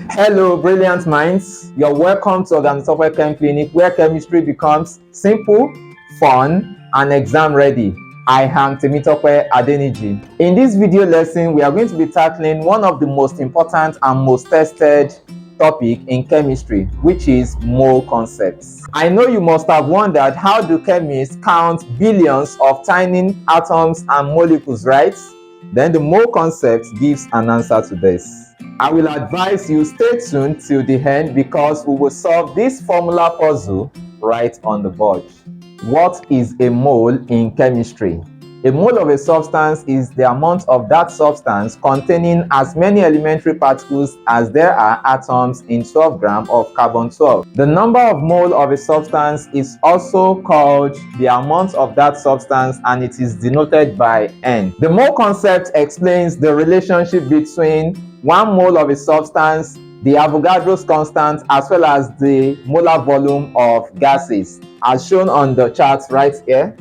Hello, brilliant minds. You're welcome to Organotope Chem Clinic, where chemistry becomes simple, fun, and exam ready. I am Temitope Adeniji. In this video lesson, we are going to be tackling one of the most important and most tested topic in chemistry, which is mole concepts. I know you must have wondered, how do chemists count billions of tiny atoms and molecules, right? Then the mole concept gives an answer to this. I will advise you stay tuned till the end because we will solve this formula puzzle right on the board. What is a mole in chemistry? A mole of a substance is the amount of that substance containing as many elementary particles as there are atoms in 12 grams of carbon-12. The number of mole of a substance is also called the amount of that substance, and it is denoted by N. The mole concept explains the relationship between 1 mole of a substance, the Avogadro's constant, as well as the molar volume of gases, as shown on the chart right here.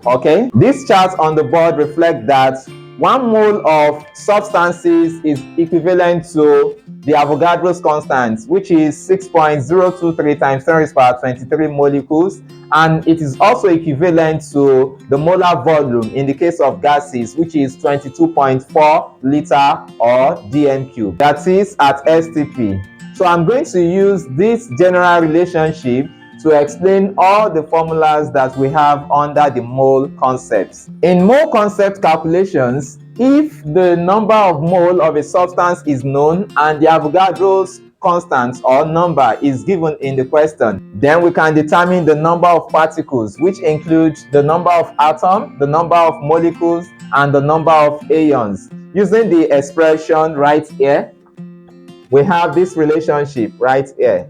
Okay, this chart on the board reflects that 1 mole of substances is equivalent to the Avogadro's constant, which is 6.023 times 10 raised to the power 23 molecules, and it is also equivalent to the molar volume in the case of gases, which is 22.4 liter or dm cube, that is at STP. So I'm going to use this general relationship to explain all the formulas that we have under the mole concepts. In mole concept calculations, if the number of mole of a substance is known and the Avogadro's constant or number is given in the question, then we can determine the number of particles, which includes the number of atoms, the number of molecules, and the number of ions. Using the expression right here, we have this relationship right here.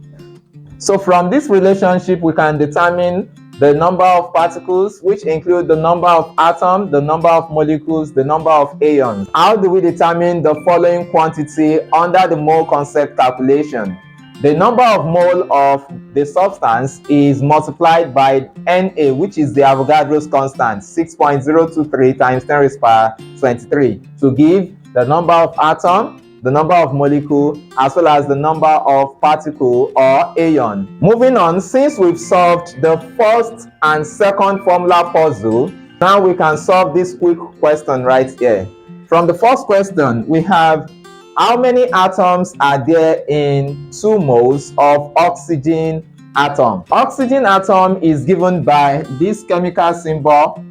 So from this relationship, we can determine the number of particles, which include the number of atoms, the number of molecules, the number of ions. How do we determine the following quantity under the mole concept calculation? The number of mole of the substance is multiplied by Na, which is the Avogadro's constant, 6.023 times 10 raised to the power 23, to give the number of atoms, the number of molecule, as well as the number of particle or ion. Moving on, since we've solved the first and second formula puzzle, now we can solve this quick question right here. From the first question, we have how many atoms are there in 2 moles of oxygen atom? Oxygen atom is given by this chemical symbol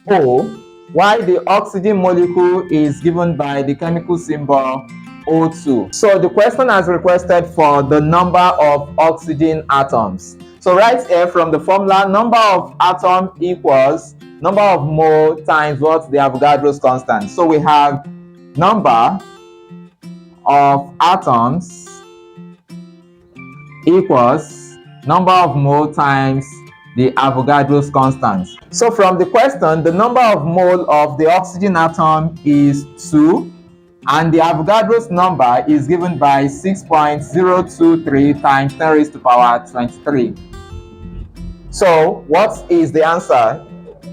O, while the oxygen molecule is given by the chemical symbol O2. So the question has requested for the number of oxygen atoms. So right here from the formula, number of atom equals number of mole times what? The Avogadro's constant. So we have number of atoms equals number of mole times the Avogadro's constant. So from the question, the number of mole of the oxygen atom is 2, and the Avogadro's number is given by 6.023 times 10 raised to the power 23. So what is the answer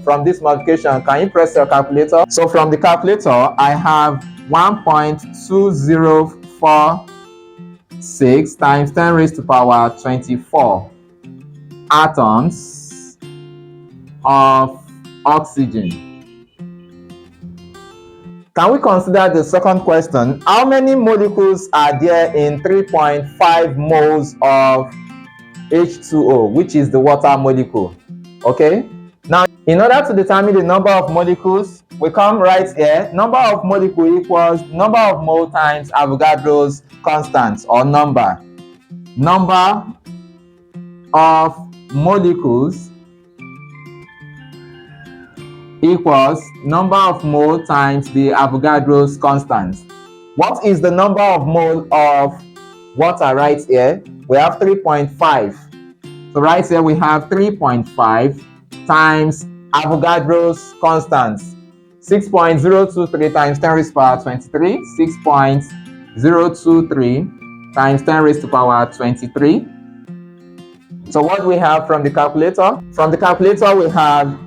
from this multiplication? Can you press your calculator? So from the calculator, I have 1.2046 times 10 raised to the power 24 atoms of oxygen. Can we consider the second question? How many molecules are there in 3.5 moles of H2O, which is the water molecule? Okay. Now, in order to determine the number of molecules, we come right here. Number of molecule equals number of mole times Avogadro's constant or number. Number of molecules equals number of mole times the Avogadro's constant. What is the number of mole of water right here? We have 3.5. So right here we have 3.5 times Avogadro's constant, 6.023 times 10 raised to the power 23, 6.023 times 10 raised to the power 23. So what we have from the calculator? From the calculator we have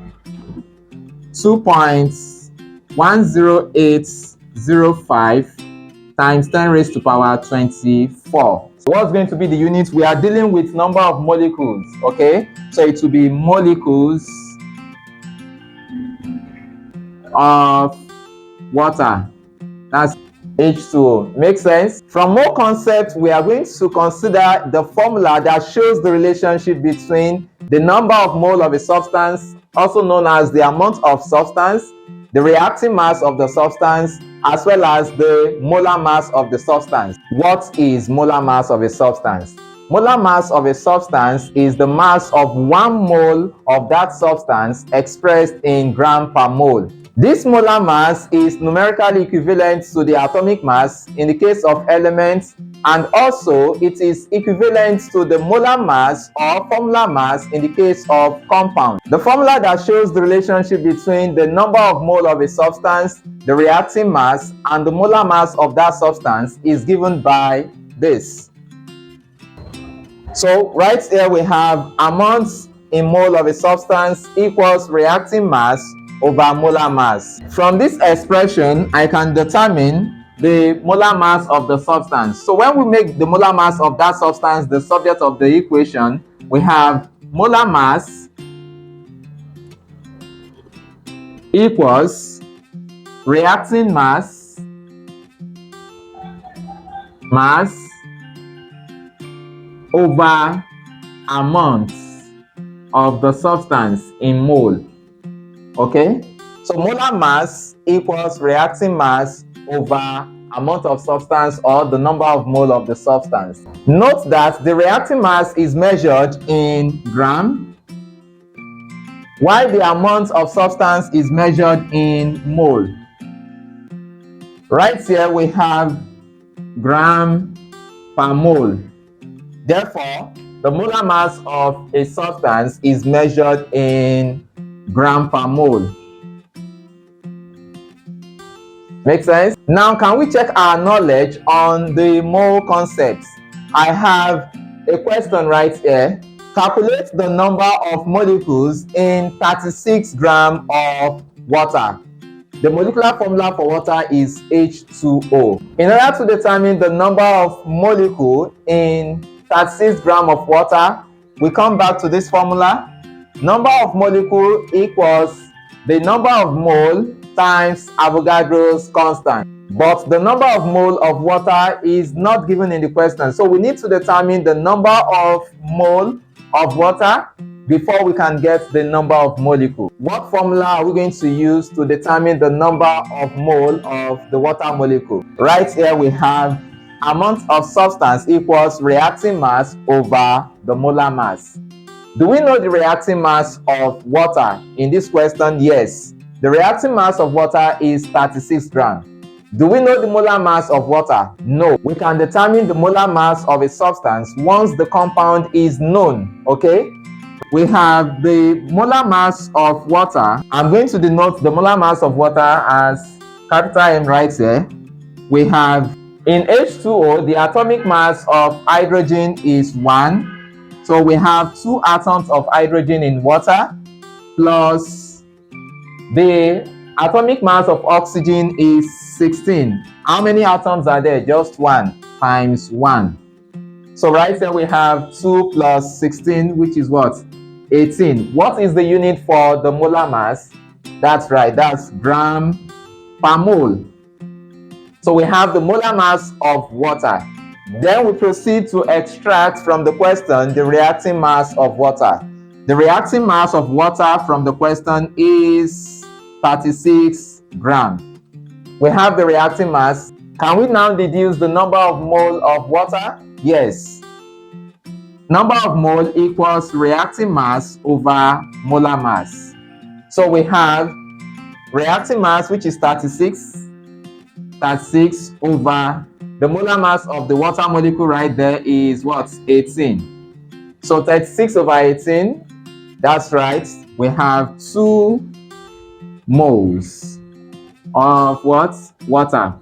2.10805 times 10 raised to power 24. So what's going to be the unit? We are dealing with number of molecules, okay? So it will be molecules of water. That's H2O. Makes sense? From mole concept, we are going to consider the formula that shows the relationship between the number of mole of a substance, also known as the amount of substance, the reacting mass of the substance, as well as the molar mass of the substance. What is molar mass of a substance? Molar mass of a substance is the mass of 1 mole of that substance expressed in gram per mole. This molar mass is numerically equivalent to the atomic mass in the case of elements, and also it is equivalent to the molar mass or formula mass in the case of compound. The formula that shows the relationship between the number of mole of a substance, the reacting mass, and the molar mass of that substance is given by this. So right here we have amount in mole of a substance equals reacting mass over molar mass. From this expression, I can determine the molar mass of the substance. So when we make the molar mass of that substance the subject of the equation, we have molar mass equals reacting mass over amount of the substance in mole. Okay, so molar mass equals reacting mass over amount of substance or the number of mole of the substance. Note that the reacting mass is measured in gram, while the amount of substance is measured in mole. Right here we have gram per mole. Therefore, the molar mass of a substance is measured in gram per mole. Make sense? Now, can we check our knowledge on the mole concepts? I have a question right here. Calculate the number of molecules in 36 grams of water. The molecular formula for water is H2O. In order to determine the number of molecules in 36 grams of water, we come back to this formula. Number of molecule equals the number of mole times Avogadro's constant. But the number of mole of water is not given in the question. So we need to determine the number of mole of water before we can get the number of molecule. What formula are we going to use to determine the number of mole of the water molecule? Right here we have amount of substance equals reacting mass over the molar mass. Do we know the reacting mass of water in this question? Yes. The reacting mass of water is 36 grams. Do we know the molar mass of water? No. We can determine the molar mass of a substance once the compound is known, okay? We have the molar mass of water. I'm going to denote the molar mass of water as capital M right here. We have in H2O, the atomic mass of hydrogen is 1. So we have 2 atoms of hydrogen in water plus the atomic mass of oxygen is 16. How many atoms are there? Just 1 times 1. So right here we have 2 plus 16, which is what? 18. What is the unit for the molar mass? That's right, that's gram per mole. So we have the molar mass of water. Then we proceed to extract from the question the reacting mass of water. The reacting mass of water from the question is 36 grams. We have the reacting mass. Can we now deduce the number of mole of water? Yes. Number of mole equals reacting mass over molar mass. So we have reacting mass, which is 36 over the molar mass of the water molecule right there is what? 18. So 36 over 18, that's right. We have 2 moles of what? Water.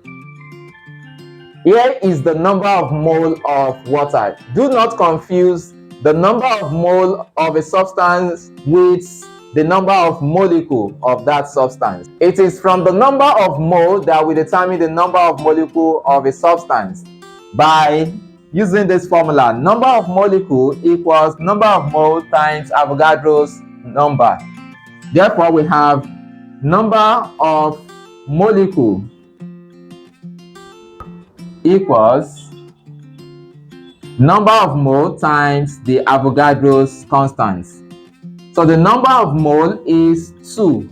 Here is the number of mole of water. Do not confuse the number of mole of a substance with the number of molecule of that substance. It is from the number of mole that we determine the number of molecule of a substance by using this formula. Number of molecule equals number of mole times Avogadro's number. Therefore, we have number of molecule equals number of mole times the Avogadro's constant. So the number of mole is 2,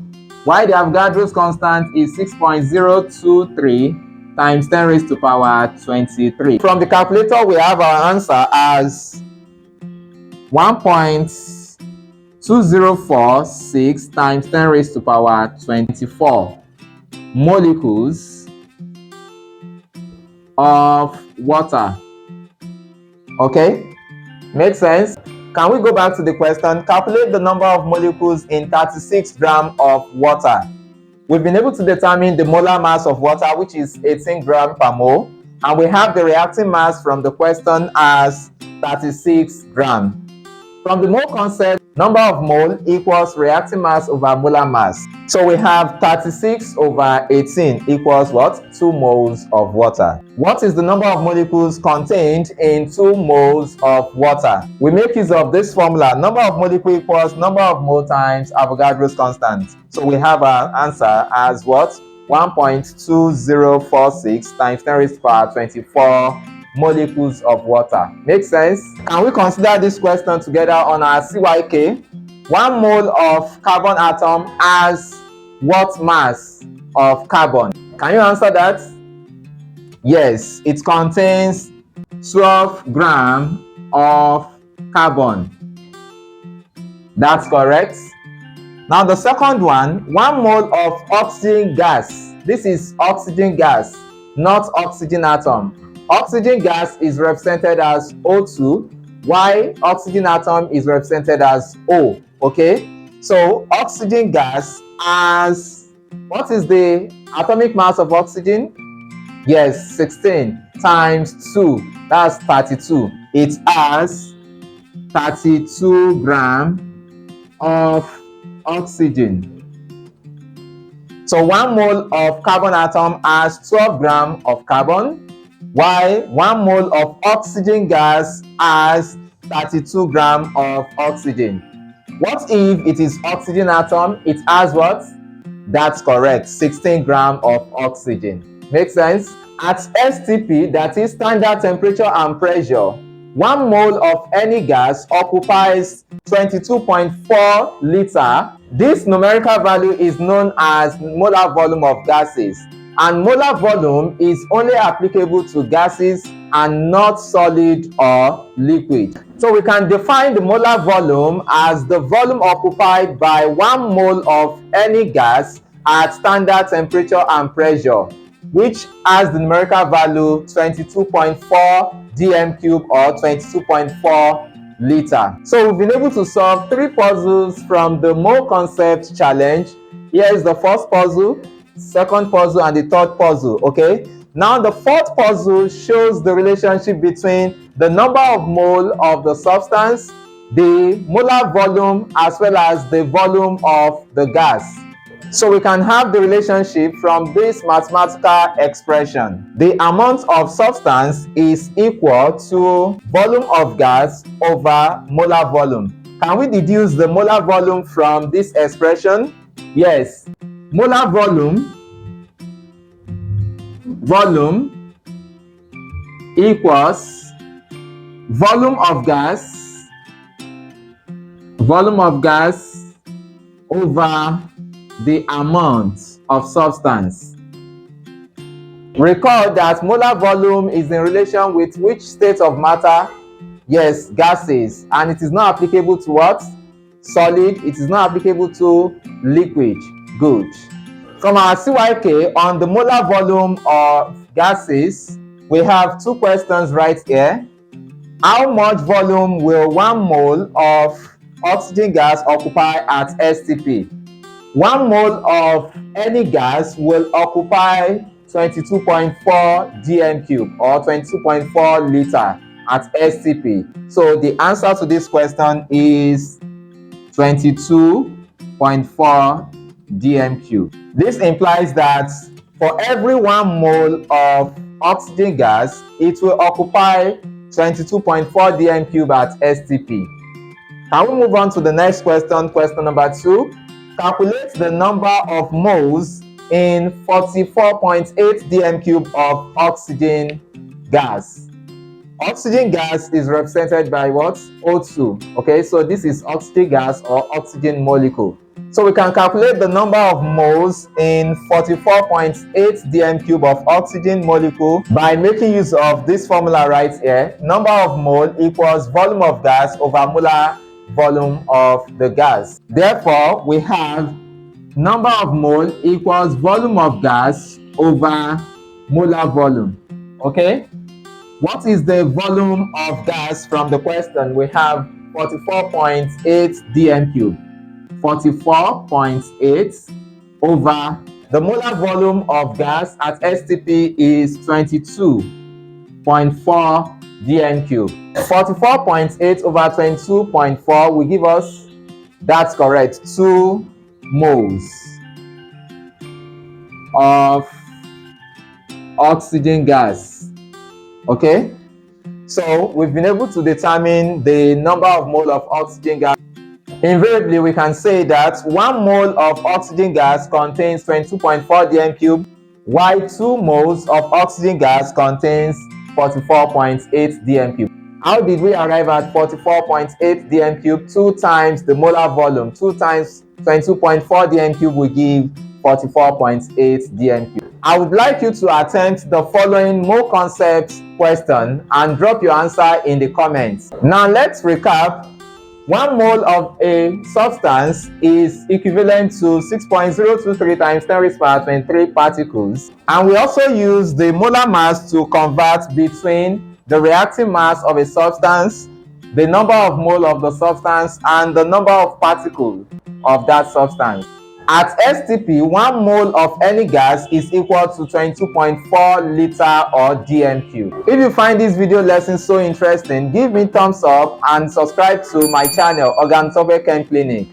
while the Avogadro's constant is 6.023 times 10 raised to power 23. From the calculator, we have our answer as 1.2046 times 10 raised to power 24 molecules of water. Okay, makes sense? Can we go back to the question? Calculate the number of molecules in 36 grams of water. We've been able to determine the molar mass of water, which is 18 grams per mole, and we have the reacting mass from the question as 36 grams. From the mole concept, number of mole equals reacting mass over molar mass. So we have 36 over 18 equals what? 2 moles of water. What is the number of molecules contained in 2 moles of water? We make use of this formula. Number of molecule equals number of mole times Avogadro's constant. So we have our answer as what? 1.2046 times 10 raised to power 24 molecules of water. Make sense? Can we consider this question together on our CYK? 1 mole of carbon atom has what mass of carbon? Can you answer that? Yes, it contains 12 grams of carbon. That's correct. Now the second one, 1 mole of oxygen gas. This is oxygen gas, not oxygen atom. Oxygen gas is represented as O2, while oxygen atom is represented as O. Okay, so oxygen gas has, what is the atomic mass of oxygen? Yes, 16 times 2, that's 32. It has 32 grams of oxygen. So 1 mole of carbon atom has 12 grams of carbon, while 1 mole of oxygen gas has 32 grams of oxygen. What if it is oxygen atom? It has what? That's correct, 16 grams of oxygen. Make sense? At STP, that is standard temperature and pressure, 1 mole of any gas occupies 22.4 liters. This numerical value is known as molar volume of gases, and molar volume is only applicable to gases and not solid or liquid. So we can define the molar volume as the volume occupied by 1 mole of any gas at standard temperature and pressure, which has the numerical value 22.4 dm cube or 22.4 liter. So we've been able to solve 3 puzzles from the mole concept challenge. Here is the first puzzle, second puzzle, and the third puzzle. Okay, now the fourth puzzle shows the relationship between the number of mole of the substance, the molar volume, as well as the volume of the gas. So we can have the relationship from this mathematical expression. The amount of substance is equal to volume of gas over molar volume. Can we deduce the molar volume from this expression? Yes. Molar volume equals volume of gas over the amount of substance. Recall that molar volume is in relation with which state of matter? Yes, gases, and it is not applicable to what? Solid. It is not applicable to liquid. Good. From our CYK on the molar volume of gases, we have 2 questions right here. How much volume will 1 mole of oxygen gas occupy at STP? 1 mole of any gas will occupy 22.4 dm cube or 22.4 liter at STP. So the answer to this question is 22 dm cube. This implies that for every 1 mole of oxygen gas, it will occupy 22.4 dm cube at STP. Can we move on to the next question, question number 2? Calculate the number of moles in 44.8 dm cube of oxygen gas. Oxygen gas is represented by what? O2. Okay, so this is oxygen gas or oxygen molecule. So we can calculate the number of moles in 44.8 dm cube of oxygen molecule by making use of this formula right here. Number of mole equals volume of gas over molar volume of the gas. Therefore, we have number of mole equals volume of gas over molar volume. Okay? What is the volume of gas from the question? We have 44.8 dm cube. 44.8 over the molar volume of gas at STP is 22.4 dm cube. 44.8 over 22.4 will give us, that's correct, 2 moles of oxygen gas. Okay, so we've been able to determine the number of mole of oxygen gas. Invariably, we can say that 1 mole of oxygen gas contains 22.4 dm cube, while 2 moles of oxygen gas contains 44.8 dm cube. How did we arrive at 44.8 dm cube? 2 times the molar volume. 2 times 22.4 dm cube will give 44.8 dm cube. I would like you to attempt the following mole concept question and drop your answer in the comments. Now let's recap. 1 mole of a substance is equivalent to 6.023 times 10 raised to power 23 particles. And we also use the molar mass to convert between the reactive mass of a substance, the number of mole of the substance, and the number of particles of that substance. At STP, 1 mole of any gas is equal to 22.4 liter or dm cube. If you find this video lesson so interesting, give me thumbs up and subscribe to my channel, Organotope Chem Clinic.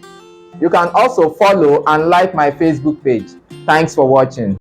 You can also follow and like my Facebook page. Thanks for watching.